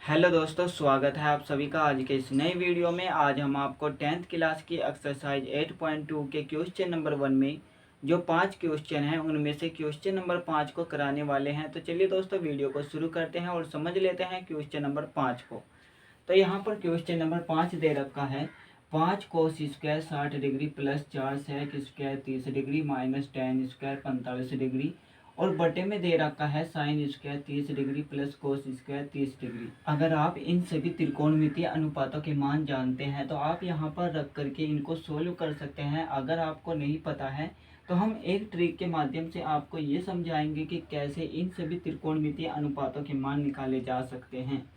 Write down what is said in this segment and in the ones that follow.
Hello दोस्तों, स्वागत है आप सभी का आज के इस नए वीडियो में। आज हम आपको 10th क्लास की एक्सरसाइज 8.2 के क्वेश्चन नंबर 1 में जो 5 क्वेश्चन हैं उनमें से क्वेश्चन नंबर 5 को कराने वाले हैं। तो चलिए दोस्तों, वीडियो को शुरू करते हैं और समझ लेते हैं क्वेश्चन नंबर 5 को। तो यहाँ पर क्वेश्चन नंबर 5 दे रखा है 5 cos square 60 degree plus 4 sec square 30 degree minus tan square 45 degree और बटे में दे रखा है sine square 30 degree plus cos square 30 degree. अगर आप इन सभी त्रिकोणमितीय अनुपातों के मान जानते हैं तो आप यहाँ पर रख करके इनको सोल्व कर सकते हैं। अगर आपको नहीं पता है तो हम एक ट्रिक के माध्यम से आपको ये समझाएंगे कि कैसे इन सभी त्रिकोणमितीय अनुपातों के मान निकाले जा सकते हैं।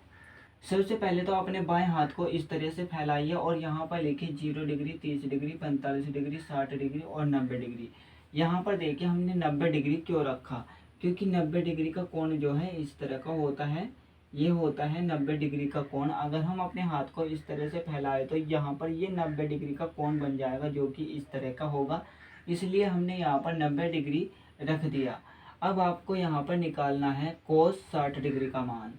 सबसे पहले तो अपने बाएं हाथ को इस तरह से फैलाइए और यहाँ पर लिखिए 0 डिग्री 30 डिग्री 45 डिग्री 60 डिग्री और 90 डिग्री। यहाँ पर देखिए हमने 90 डिग्री क्यों रखा, क्योंकि 90 डिग्री का कोण जो है इस तरह का होता है। ये होता है 90 डिग्री का कोण। अगर हम अपने हाथ को इस तरह से फैलाए तो यहाँ पर ये 90 डिग्री का कोण बन जाएगा जो कि इस तरह का होगा। इसलिए हमने यहाँ पर 90 डिग्री रख दिया। अब आपको यहाँ पर निकालना है कोस 60 डिग्री का मान।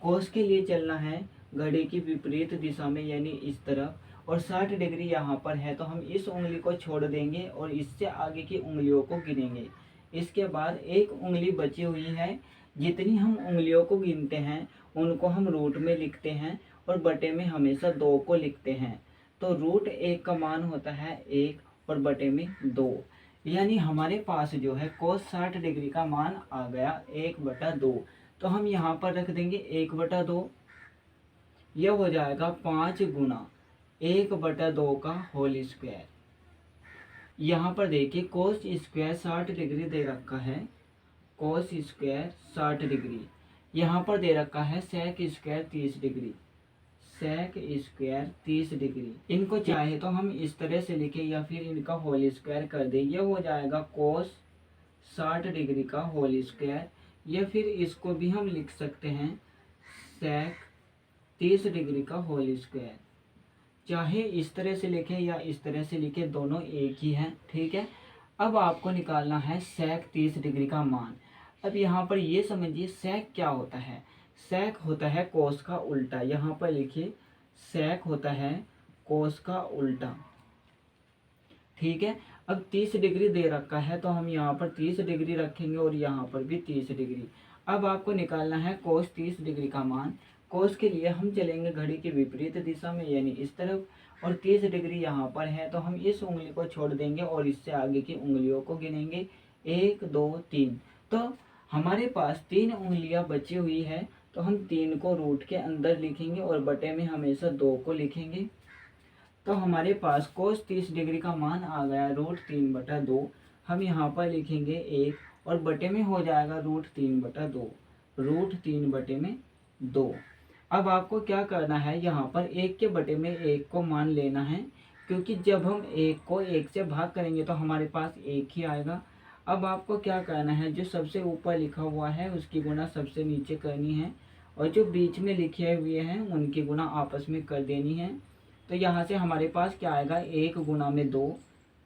कोस के लिए चलना है घड़ी की विपरीत दिशा में, यानी इस तरफ, और 60 डिग्री यहाँ पर है तो हम इस उंगली को छोड़ देंगे और इससे आगे की उंगलियों को गिनेंगे। इसके बाद एक उंगली बची हुई है। जितनी हम उंगलियों को गिनते हैं उनको हम रूट में लिखते हैं और बटे में हमेशा 2 को लिखते हैं। तो रूट 1 का मान होता है 1 और बटे में 2, यानी हमारे पास जो है कोस 60 डिग्री का मान आ गया 1/2। तो हम यहाँ पर रख देंगे 1/2। यह हो जाएगा 5 गुना 1/2 का होल स्क्वायर। यहाँ पर देखिए कोस स्क्वायर 60 डिग्री दे रखा है। Cos square 60 degree. यहाँ पर दे रखा है sec square 30 degree. Sec square 30 degree. इनको चाहे तो हम इस तरह से लिखें या फिर इनका होल स्क्वायर कर दें। यह हो जाएगा कोस 60 डिग्री का होल स्क्वायर, या फिर इसको भी हम लिख सकते हैं सेक 30 डिग्री का होल स्क्वायर। चाहे इस तरह से लिखें या इस तरह से लिखें, दोनों एक ही हैं, ठीक है। अब आपको निकालना है सेक 30 डिग्री का मान। अब यहाँ पर ये समझिए सेक क्या होता है। सेक होता है कोस का उल्टा। यहाँ पर लिखिए सेक होता है कोस का उल्टा, ठीक है। अब 30 डिग्री दे रखा है तो हम यहाँ पर 30 डिग्री रखेंगे और यहाँ पर भी 30 डिग्री। अब आपको निकालना है कोस 30 डिग्री का मान। कोस के लिए हम चलेंगे घड़ी की विपरीत दिशा में, यानी इस तरफ, और 30 डिग्री यहाँ पर है तो हम इस उंगली को छोड़ देंगे और इससे आगे की उंगलियों को गिनेंगे 1 2 3। तो हमारे पास 3 उंगलियाँ बची हुई है तो हम 3 को रूट के अंदर लिखेंगे और बटे में हमेशा 2 को लिखेंगे। तो हमारे पास कोस 30 डिग्री का मान आ गया √3/2। हम यहाँ पर लिखेंगे 1 और बटे में हो जाएगा √3/2। √3/2। अब आपको क्या करना है, यहाँ पर 1 के बटे में 1 को मान लेना है, क्योंकि जब हम 1 को 1 से भाग करेंगे तो हमारे पास 1 ही आएगा। अब आपको क्या करना है, जो सबसे ऊपर लिखा हुआ है उसकी गुणा सबसे नीचे करनी है और जो बीच में लिखे हुए हैं उनकी गुणा आपस में कर देनी है। तो यहाँ से हमारे पास क्या आएगा, 1 गुना में 2,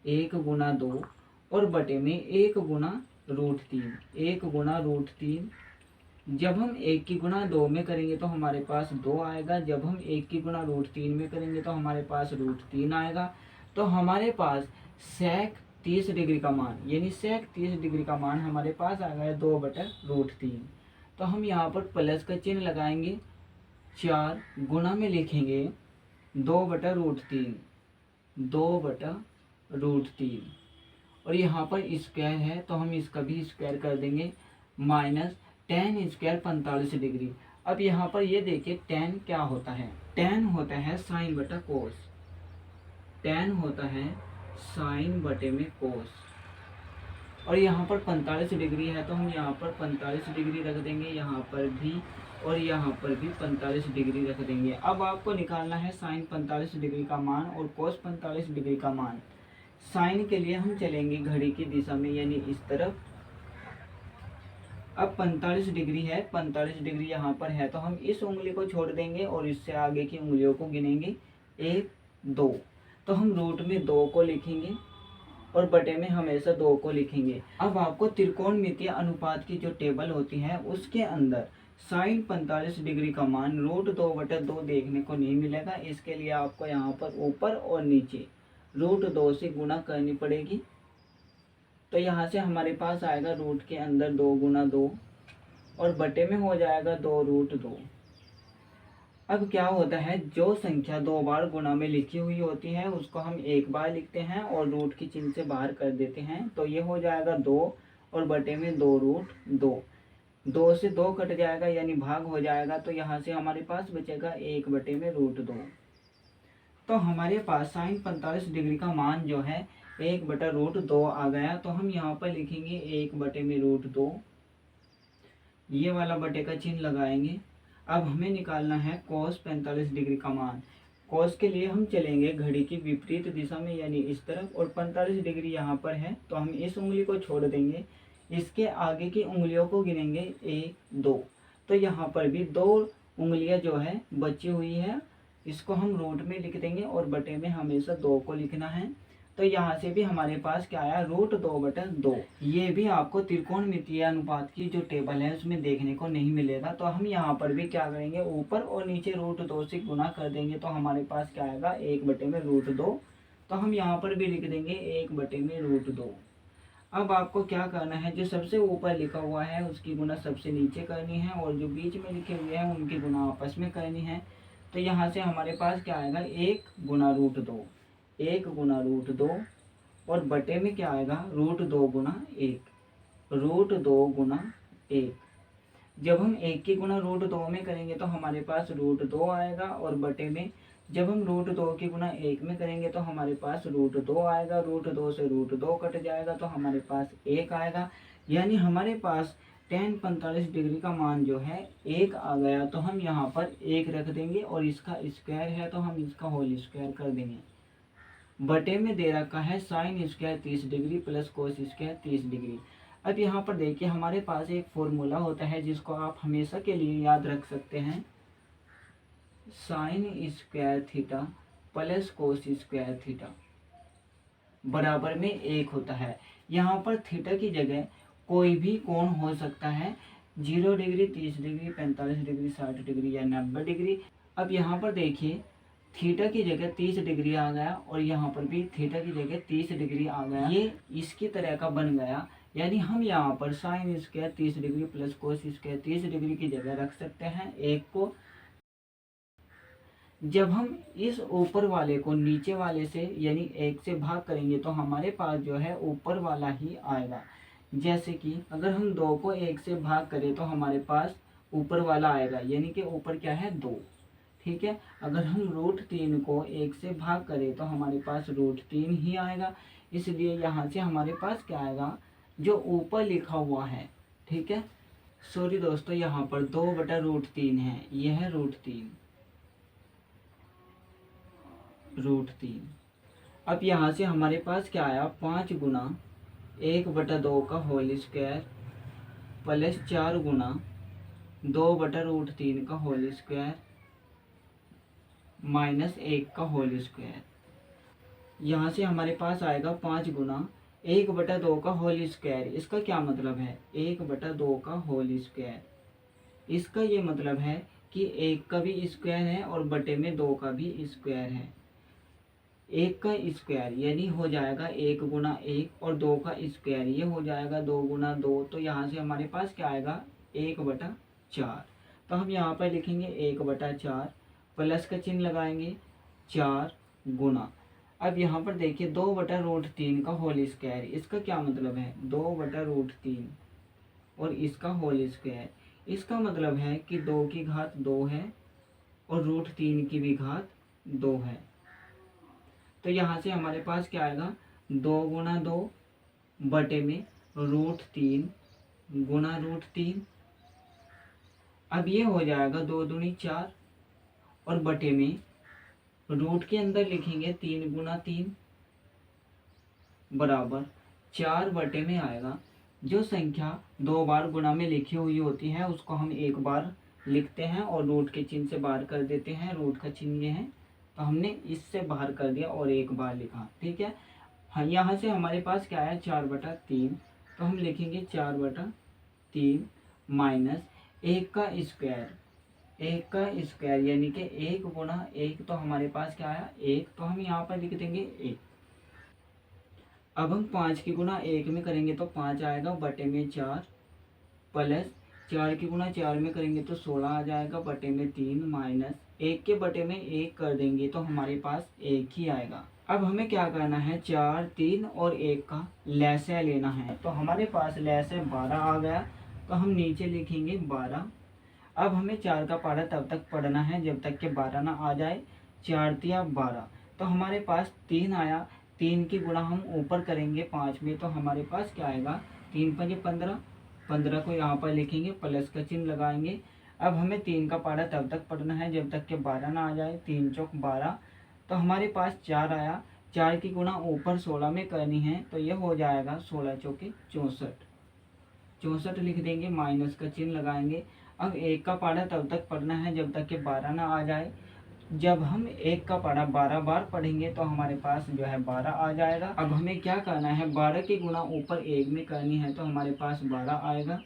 1 गुना 2 और बटे में 1 गुना √3, 1 गुना √3। जब हम 1 की गुणा 2 में करेंगे तो हमारे पास 2 आएगा। जब हम 1 की गुणा √3 में करेंगे तो हमारे पास √3 आएगा। तो हमारे पास सेक 30 डिग्री का मान, यानी सेक 30 डिग्री का मान हमारे पास आ गया 2/√3। तो हम यहाँ पर प्लस का चिन्ह लगाएंगे, 4 गुना में लिखेंगे 2/√3, 2/√3, और यहाँ पर स्क्वायर है तो हम इसका भी स्क्वायर कर देंगे, माइनस टेन स्क्वायर 45 डिग्री। अब यहाँ पर ये देखिए टेन क्या होता है, टेन होता है साइन बटा कोस। टेन होता है साइन बटे में कोस। और यहाँ पर 45 डिग्री है तो हम यहाँ पर 45 डिग्री रख देंगे, यहाँ पर भी और यहाँ पर भी 45 डिग्री रख देंगे। अब आपको निकालना है साइन 45 डिग्री का मान और कोस 45 डिग्री का मान। साइन के लिए हम चलेंगे घड़ी की दिशा में, यानी इस तरफ। अब 45 डिग्री है, 45 डिग्री यहाँ पर है तो हम इस उंगली को छोड़ देंगे और इससे आगे की उंगलियों को गिनेंगे 1 2। तो हम रूट में 2 को लिखेंगे और बटे में हमेशा 2 को लिखेंगे। अब आपको त्रिकोणमितीय अनुपात की जो टेबल होती है उसके अंदर साइन 45 डिग्री का मान √2/2 देखने को नहीं मिलेगा। इसके लिए आपको यहाँ पर ऊपर और नीचे √2 से गुणा करनी पड़ेगी। तो यहाँ से हमारे पास आएगा रूट के अंदर 2 गुना 2 और बटे में हो जाएगा 2√2। अब क्या होता है, जो संख्या 2 बार गुणा में लिखी हुई होती है उसको हम एक बार लिखते हैं और रूट की चिन्ह से बाहर कर देते हैं। तो ये हो जाएगा 2 और बटे में 2√2। 2 से 2 कट जाएगा यानी भाग हो जाएगा। तो यहाँ से हमारे पास बचेगा 1/√2। तो हमारे पास साइन 45 डिग्री का मान जो है 1/√2 आ गया। तो हम यहाँ पर लिखेंगे 1/√2, ये वाला बटे का चिन्ह लगाएंगे। अब हमें निकालना है cos 45 डिग्री का मान। cos के लिए हम चलेंगे घड़ी की विपरीत दिशा में यानी इस तरफ, और 45 डिग्री यहाँ पर है तो हम इस उंगली को छोड़ देंगे, इसके आगे की उंगलियों को गिनेंगे 1 2। तो यहाँ पर भी 2 उंगलियाँ जो है बची हुई है, इसको हम रूट में लिख देंगे और बटे में हमेशा 2 को लिखना है। तो यहाँ से भी हमारे पास क्या आया, √2/2। ये भी आपको त्रिकोणमितीय अनुपात की जो टेबल है उसमें देखने को नहीं मिलेगा। तो हम यहाँ पर भी क्या करेंगे, ऊपर और नीचे √2 से गुणा कर देंगे। तो हमारे पास क्या आएगा, 1/√2। तो हम यहाँ पर भी लिख देंगे 1/√2। अब आपको क्या करना है, जो सबसे ऊपर लिखा हुआ है उसकी गुणा सबसे नीचे करनी है और जो बीच में लिखे हुए हैं उनकी गुणा आपस में करनी है। तो यहाँ से हमारे पास क्या आएगा, 1/√2, 1/√2 और बटे में क्या आएगा, √2 × 1, √2 × 1। जब हम 1 की गुणा √2 में करेंगे तो हमारे पास √2 आएगा और बटे में जब हम √2 की गुणा 1 में करेंगे तो हमारे पास √2 आएगा। √2 से √2 कट जाएगा तो हमारे पास 1 आएगा। यानी हमारे पास tan 45 डिग्री का मान जो है 1 आ गया। तो हम यहाँ पर 1 रख देंगे और इसका स्क्वायर है तो हम इसका होल स्क्वायर कर देंगे। बटे में दे रखा है sine square 30 degree plus cos square 30 degree. अब यहाँ पर देखिए हमारे पास एक फॉर्मूला होता है जिसको आप हमेशा के लिए याद रख सकते हैं, sine square theta plus cos square theta बराबर में 1 होता है। यहाँ पर थीटा की जगह कोई भी कोण हो सकता है, 0 डिग्री, 30 डिग्री, 45 डिग्री, 60 डिग्री या 90 डिग्री। अब यहाँ पर देखिए थीटा की जगह 30 डिग्री आ गया और यहाँ पर भी थीटा की जगह 30 डिग्री आ गया, ये इसकी तरह का बन गया। यानी हम यहाँ पर sign square 30 degree plus cos square 30 degree की जगह रख सकते हैं 1 को। जब हम इस ऊपर वाले को नीचे वाले से यानी 1 से भाग करेंगे तो हमारे पास जो है ऊपर वाला ही आएगा। जैसे कि अगर हम 2 को 1 से भाग करें तो हमारे पास ऊपर वाला आएगा, यानी कि ऊपर क्या है 2, ठीक है। अगर हम √3 को 1 से भाग करें तो हमारे पास √3 ही आएगा। इसलिए यहाँ से हमारे पास क्या आएगा, जो ऊपर लिखा हुआ है, ठीक है। सॉरी दोस्तों, यहाँ पर 2/√3 है, यह है √3। अब यहाँ से हमारे पास क्या आया, 5 गुना 1/2 का होल स्क्वायर प्लस 4 गुना 2/√3 का होल स्क्वायर माइनस 1 का होल स्क्वायर। यहाँ से हमारे पास आएगा 5 गुना 1/2 का होल स्क्वायर। इसका क्या मतलब है, 1/2 का होल स्क्वायर। इसका ये मतलब है कि 1 का भी स्क्वायर है और बटे में 2 का भी स्क्वायर है। 1 का स्क्वायर यानी हो जाएगा 1 गुना 1 और 2 का स्क्वायर ये हो जाएगा 2 गुना 2। तो यहाँ से हमारे पास क्या आएगा, 1/4। तो हम यहाँ पर लिखेंगे 1/4 प्लस का चिन्ह लगाएंगे 4 गुना। अब यहाँ पर देखिए 2/√3 का होल स्क्वायर। इसका क्या मतलब है, 2/√3 और इसका होल स्क्वायर। इसका मतलब है कि 2 की घात 2 है और √3 की भी घात 2 है। तो यहाँ से हमारे पास क्या आएगा, 2 गुना 2 बटे में √3 गुना √3। अब ये हो जाएगा 2 दूनी 4 और बटे में रूट के अंदर लिखेंगे 3 गुना 3 बराबर 4 बटे में आएगा। जो संख्या 2 बार गुणा में लिखी हुई होती है उसको हम 1 बार लिखते हैं और रूट के चिन्ह से बाहर कर देते हैं। रूट का चिन्ह ये है तो हमने इससे बाहर कर दिया और 1 बार लिखा, ठीक है। हाँ, यहाँ से हमारे पास क्या है, 4/3। तो हम लिखेंगे 4/3 माइनस 1 का स्क्वायर, 1 का स्क्वायर यानी कि 1 गुणा 1, तो हमारे पास क्या आया 1, तो हम यहाँ पर लिख देंगे 1। अब हम 5 की गुणा 1 में करेंगे तो 5 आएगा बटे में 4, प्लस 4 की गुणा 4 में करेंगे तो 16 आ जाएगा बटे में 3, माइनस 1 के बटे में 1 कर देंगे तो हमारे पास 1 ही आएगा। अब हमें क्या करना है, 4, 3 और 1 का लसागु लेना है। तो हमारे पास लसागु 12 आ गया, तो हम नीचे लिखेंगे 12। अब हमें 4 का पहाड़ा तब तक पढ़ना है जब तक कि 12 ना आ जाए। 4 तिया 12, तो हमारे पास 3 आया। 3 की गुणा हम ऊपर करेंगे 5 में, तो हमारे पास क्या आएगा 3 पंजे 15, 15 को यहाँ पर लिखेंगे, प्लस का चिन्ह लगाएंगे। अब हमें 3 का पहाड़ा तब तक पढ़ना है जब तक कि 12 ना आ जाए। 3 चौक 12, तो हमारे पास 4 आया। 4 की गुणा ऊपर 16 में करनी है, तो ये हो जाएगा 16 चौके 64, 64 लिख देंगे, माइनस का चिन्ह लगाएंगे। अब 1 का पहाड़ा तब तक पढ़ना है जब तक कि 12 ना आ जाए। जब हम 1 का पहाड़ा 12 बार पढ़ेंगे तो हमारे पास जो है 12 आ जाएगा। अब हमें क्या करना है, 12 की गुणा ऊपर 1 में करनी है, तो हमारे पास 12 आएगा।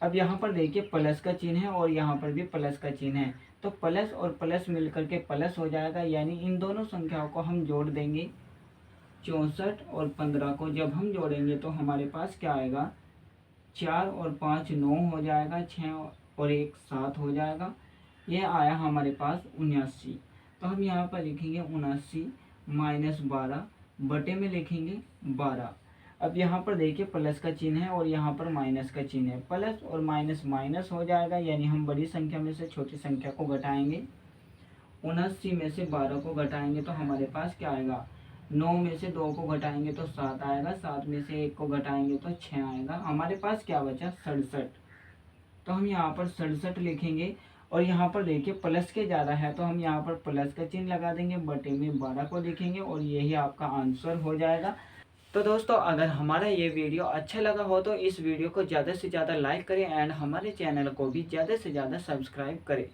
अब यहाँ पर देखिए प्लस का चिन्ह है और यहाँ पर भी प्लस का चिन्ह है, तो प्लस और प्लस मिलकर के प्लस हो जाएगा, यानी इन दोनों संख्याओं को हम जोड़ देंगे। 64 और 15 को जब हम जोड़ेंगे तो हमारे पास क्या आएगा, 4 और 5 9 हो जाएगा, 6 और 1 7 हो जाएगा। ये आया हमारे पास 79, तो हम यहाँ पर लिखेंगे 79 माइनस 12 बटे में लिखेंगे 12। अब यहाँ पर देखिए प्लस का चिन्ह है और यहाँ पर माइनस का चिन्ह है, प्लस और माइनस माइनस हो जाएगा, यानी हम बड़ी संख्या में से छोटी संख्या को घटाएंगे। 79 में से 12 को घटाएंगे तो हमारे पास क्या आएगा, 9 में से 2 को घटाएंगे तो 7 आएगा, 7 में से 1 को घटाएंगे तो 6 आएगा। हमारे पास क्या बचा 67, तो हम यहाँ पर 67 लिखेंगे। और यहाँ पर देखिए प्लस के ज़्यादा है तो हम यहाँ पर प्लस का चिन्ह लगा देंगे, बटे में 12 को लिखेंगे और यही आपका आंसर हो जाएगा। तो दोस्तों अगर हमारा ये वीडियो अच्छा लगा हो तो इस वीडियो को ज़्यादा से ज़्यादा लाइक करें एंड हमारे चैनल को भी ज़्यादा से ज़्यादा सब्सक्राइब करें।